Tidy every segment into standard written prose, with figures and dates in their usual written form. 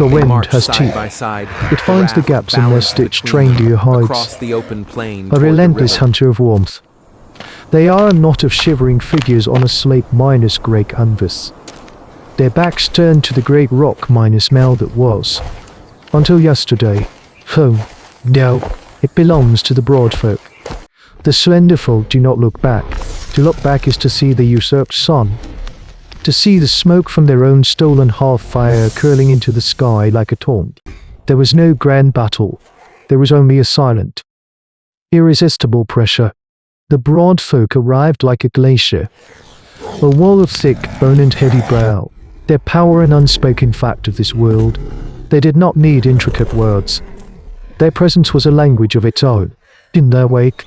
The wind has teeth. It finds the gaps in their stitched reindeer hides. A relentless hunter of warmth. They are a knot of shivering figures on a slate minus grey canvas. Their backs turned to the great rock minus mel that was. Until yesterday. Home. No, it belongs to the broad folk. The slender folk do not look back. To look back is to see the usurped sun. To see the smoke from their own stolen half-fire curling into the sky like a taunt. There was no grand battle. There was only a silent, irresistible pressure. The broad folk arrived like a glacier. A wall of thick bone and heavy brow. Their power an unspoken fact of this world. They did not need intricate words. Their presence was a language of its own. In their wake,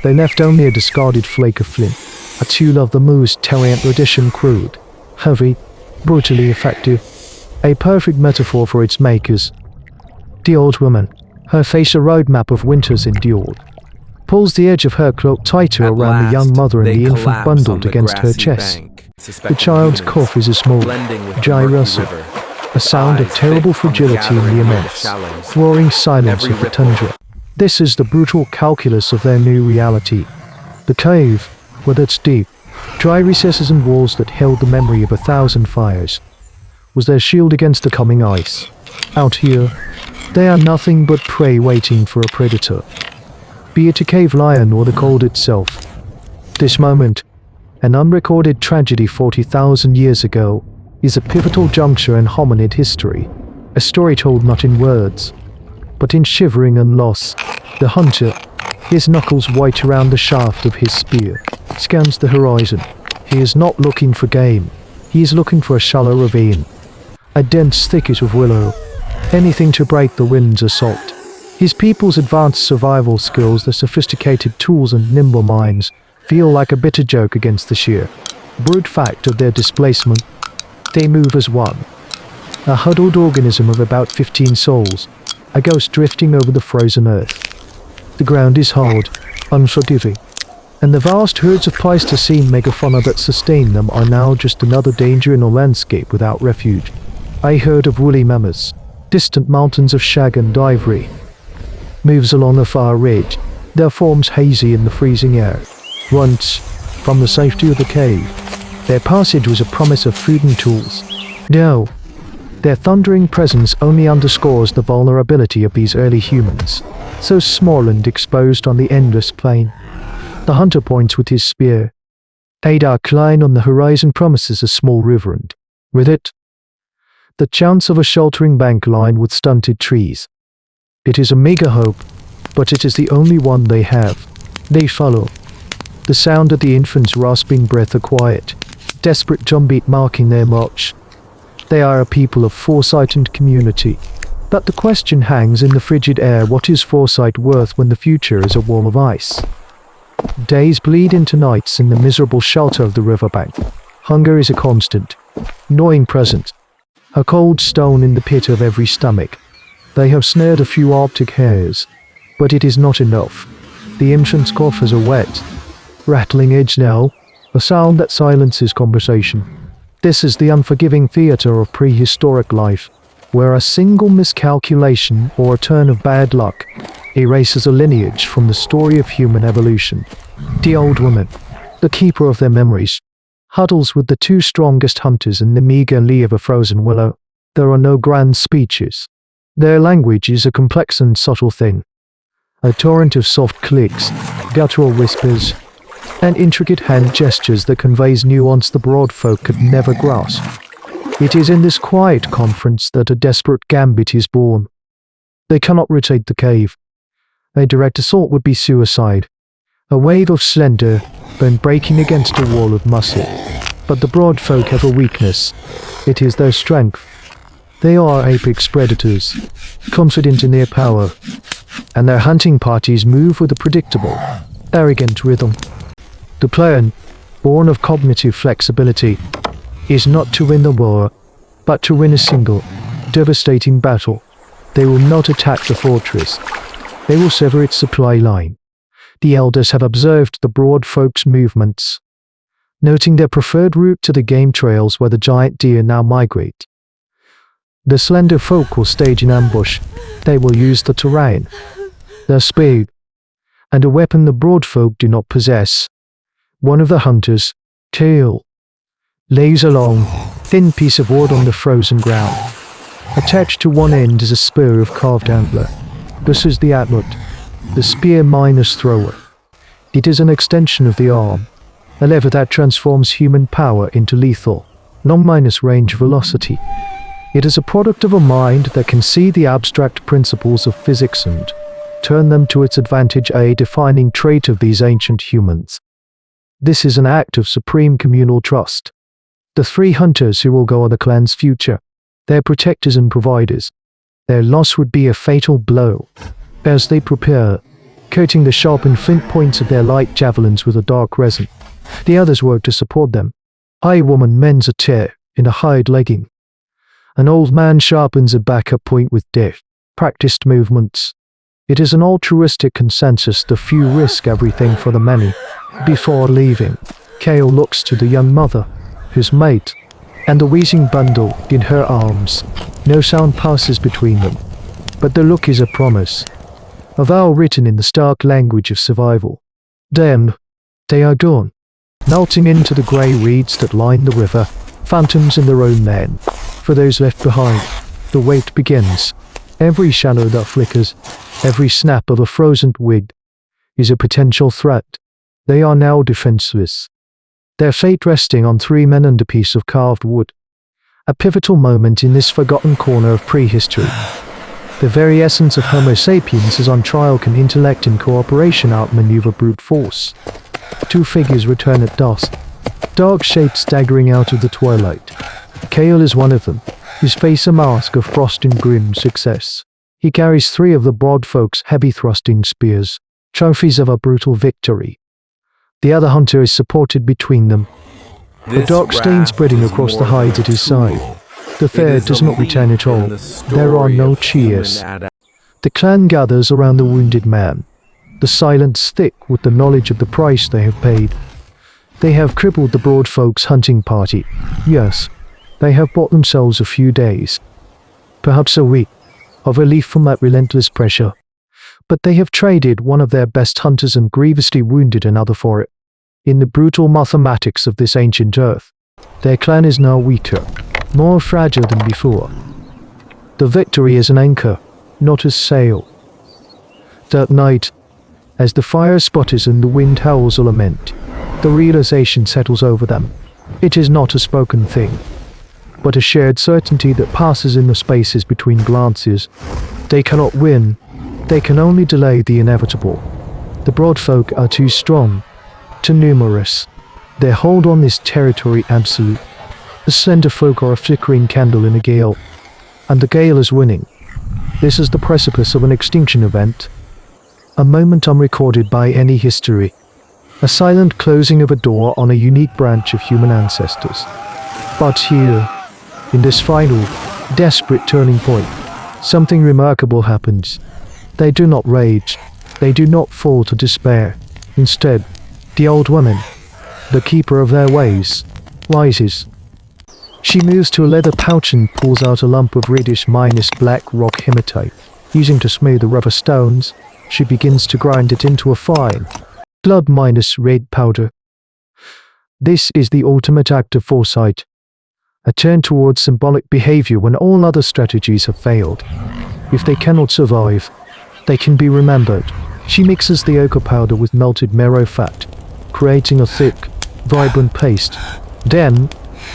they left only a discarded flake of flint, a tool of the most Tariant tradition, crude, heavy, brutally effective, a perfect metaphor for its makers. The old woman, her face a roadmap of winters endured, pulls the edge of her cloak tighter around the young mother and the infant bundled against her chest. The child's cough is a small, dry rustle, a sound of terrible fragility in the immense, roaring silence of the tundra. This is the brutal calculus of their new reality. The cave, with its deep, dry recesses and walls that held the memory of 1,000 fires, was their shield against the coming ice. Out here, they are nothing but prey waiting for a predator, be it a cave lion or the cold itself. This moment, an unrecorded tragedy 40,000 years ago, is a pivotal juncture in hominid history, a story told not in words, but in shivering and loss. The hunter, his knuckles white around the shaft of his spear, scans the horizon. He is not looking for game, he is looking for a shallow ravine, a dense thicket of willow, anything to break the wind's assault. His people's advanced survival skills, their sophisticated tools and nimble minds, feel like a bitter joke against the sheer brute fact of their displacement. They move as one, a huddled organism of about 15 souls, a ghost drifting over the frozen earth. The ground is hard, unforgiving, and the vast herds of Pleistocene megafauna that sustain them are now just another danger in a landscape without refuge. A herd of woolly mammoths, distant mountains of shag and ivory, moves along a far ridge, their forms hazy in the freezing air. Once, from the safety of the cave, their passage was a promise of food and tools. Now, their thundering presence only underscores the vulnerability of these early humans, so small and exposed on the endless plain. The hunter points with his spear. A dark line on the horizon promises a small river, and, with it, the chance of a sheltering bank lined with stunted trees. It is a meager hope, but it is the only one they have. They follow. The sound of the infant's rasping breath a quiet, desperate drumbeat marking their march. They are a people of foresight and community. But the question hangs in the frigid air: what is foresight worth when the future is a wall of ice? Days bleed into nights in the miserable shelter of the riverbank. Hunger is a constant, gnawing presence, a cold stone in the pit of every stomach. They have snared a few Arctic hares, but it is not enough. The infant's cough is a wet, rattling edge now, a sound that silences conversation. This is the unforgiving theater of prehistoric life, where a single miscalculation or a turn of bad luck erases a lineage from the story of human evolution. The old woman, the keeper of their memories, huddles with the two strongest hunters in the meager lee of a frozen willow. There are no grand speeches. Their language is a complex and subtle thing, a torrent of soft clicks, guttural whispers, and intricate hand gestures that conveys nuance the broad folk could never grasp. It is in this quiet conference that a desperate gambit is born. They cannot rotate the cave. A direct assault would be suicide, a wave of slender bone breaking against a wall of muscle. But the broad folk have a weakness. It is their strength. They are apex predators, confident in their power, and their hunting parties move with a predictable, arrogant rhythm. The plan, born of cognitive flexibility, is not to win the war, but to win a single, devastating battle. They will not attack the fortress. They will sever its supply line. The elders have observed the broad folk's movements, noting their preferred route to the game trails where the giant deer now migrate. The slender folk will stage an ambush. They will use the terrain, their speed, and a weapon the broad folk do not possess. One of the hunters, Tail, lays a long, thin piece of wood on the frozen ground. Attached to one end is a spear of carved antler. This is the atlet, the spear minus thrower. It is an extension of the arm, a lever that transforms human power into lethal, non-minus range velocity. It is a product of a mind that can see the abstract principles of physics and turn them to its advantage, a defining trait of these ancient humans. This is an act of supreme communal trust. The three hunters who will go are the clan's future, their protectors and providers. Their loss would be a fatal blow. As they prepare, coating the sharpened flint points of their light javelins with a dark resin, the others work to support them. A woman mends a tear in a hide legging. An old man sharpens a backup point with deft, practiced movements. It is an altruistic consensus. The few risk everything for the many. Before leaving, Kale looks to the young mother, his mate, and the wheezing bundle in her arms. No sound passes between them, but the look is a promise, a vow written in the stark language of survival. Then, they are gone, melting into the grey reeds that line the river, phantoms in their own men. For those left behind, the wait begins. Every shadow that flickers, every snap of a frozen twig, is a potential threat. They are now defenseless, their fate resting on three men and a piece of carved wood. A pivotal moment in this forgotten corner of prehistory. The very essence of Homo sapiens is on trial. Can intellect and cooperation outmaneuver brute force? Two figures return at dusk, dark shapes staggering out of the twilight. Kale is one of them, his face a mask of frost and grim success. He carries three of the broad folk's heavy thrusting spears, trophies of a brutal victory. The other hunter is supported between them, the dark stain spreading across the hides at his side. The third does not return at all. There are no cheers. The clan gathers around the wounded man, the silence thick with the knowledge of the price they have paid. They have crippled the broad folk's hunting party. Yes, they have bought themselves a few days, perhaps a week, of relief from that relentless pressure. But they have traded one of their best hunters and grievously wounded another for it. In the brutal mathematics of this ancient earth, their clan is now weaker, more fragile than before. The victory is an anchor, not a sail. That night, as the fire sputters and the wind howls a lament, the realization settles over them. It is not a spoken thing, but a shared certainty that passes in the spaces between glances. They cannot win. They can only delay the inevitable. The broad folk are too strong, too numerous. Their hold on this territory absolute. The slender folk are a flickering candle in a gale, and the gale is winning. This is the precipice of an extinction event, a moment unrecorded by any history, a silent closing of a door on a unique branch of human ancestors. But here, in this final, desperate turning point, something remarkable happens. They do not rage. They do not fall to despair. Instead, the old woman, the keeper of their ways, rises. She moves to a leather pouch and pulls out a lump of reddish minus black rock hematite. Using to smooth the rougher stones, she begins to grind it into a fine, blood minus red powder. This is the ultimate act of foresight, a turn towards symbolic behavior when all other strategies have failed. If they cannot survive, they can be remembered. She mixes the ochre powder with melted marrow fat, creating a thick, vibrant paste. Then,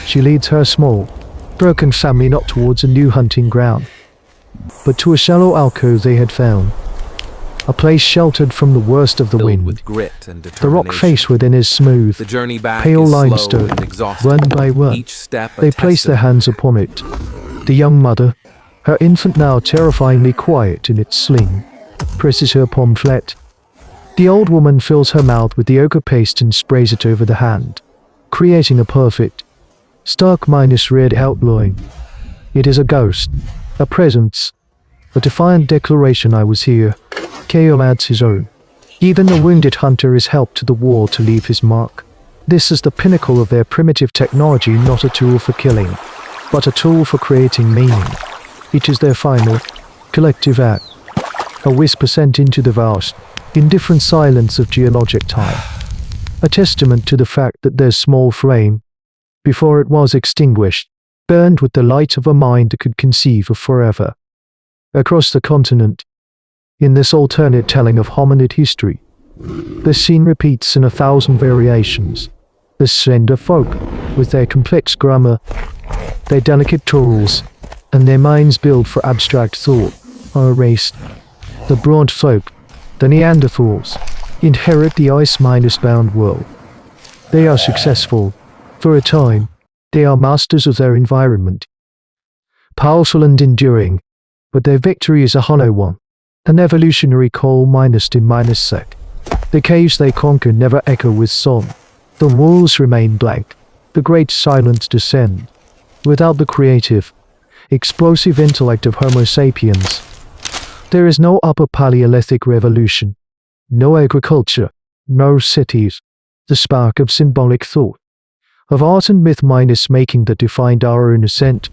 she leads her small, broken family not towards a new hunting ground, but to a shallow alcove they had found. A place sheltered from the worst of the wind. With grit and The rock face within is smooth, the journey back pale is slow limestone. and exhausting. One by one, Each step a they test place of their hands upon it. The young mother, her infant now terrifyingly quiet in its sling, presses her palm flat. The old woman fills her mouth with the ochre paste and sprays it over the hand, creating a perfect, stark minus red outline. It is a ghost, a presence, a defiant declaration. I was here. Kale adds his own. Even the wounded hunter is helped to the wall to leave his mark. This is the pinnacle of their primitive technology, not a tool for killing, but a tool for creating meaning. It is their final, collective act, a whisper sent into the vast, indifferent silence of geologic time, a testament to the fact that their small frame, before it was extinguished, burned with the light of a mind that could conceive of forever. Across the continent, in this alternate telling of hominid history, the scene repeats in 1,000 variations. The slender folk, with their complex grammar, their delicate tools, and their minds built for abstract thought, are erased. The broad folk, the Neanderthals, inherit the ice-bound world. They are successful. For a time, they are masters of their environment. Powerful and enduring, but their victory is a hollow one, an evolutionary coal-sec. The caves they conquer never echo with song. The walls remain blank. The great silence descend. Without the creative, explosive intellect of Homo sapiens, there is no upper Paleolithic revolution, no agriculture, no cities. The spark of symbolic thought, of art and myth making that defined our own ascent,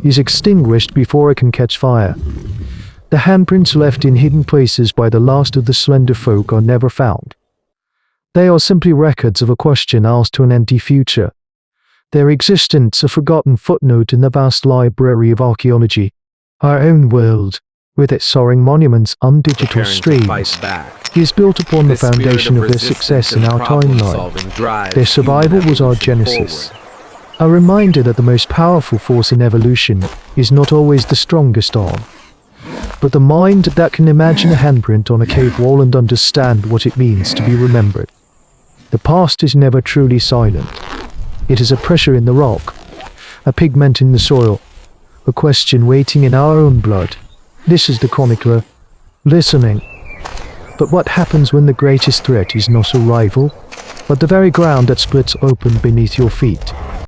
is extinguished before it can catch fire. The handprints left in hidden places by the last of the slender folk are never found. They are simply records of a question asked to an empty future. Their existence a forgotten footnote in the vast library of archaeology. Our own world, with its soaring monuments on digital streams, is built upon the foundation of their success in our timeline. Their survival was our genesis. A reminder that the most powerful force in evolution is not always the strongest arm, but the mind that can imagine a handprint on a cave wall and understand what it means to be remembered. The past is never truly silent. It is a pressure in the rock, a pigment in the soil, a question waiting in our own blood. This is the chronicler, listening. But what happens when the greatest threat is not a rival, but the very ground that splits open beneath your feet?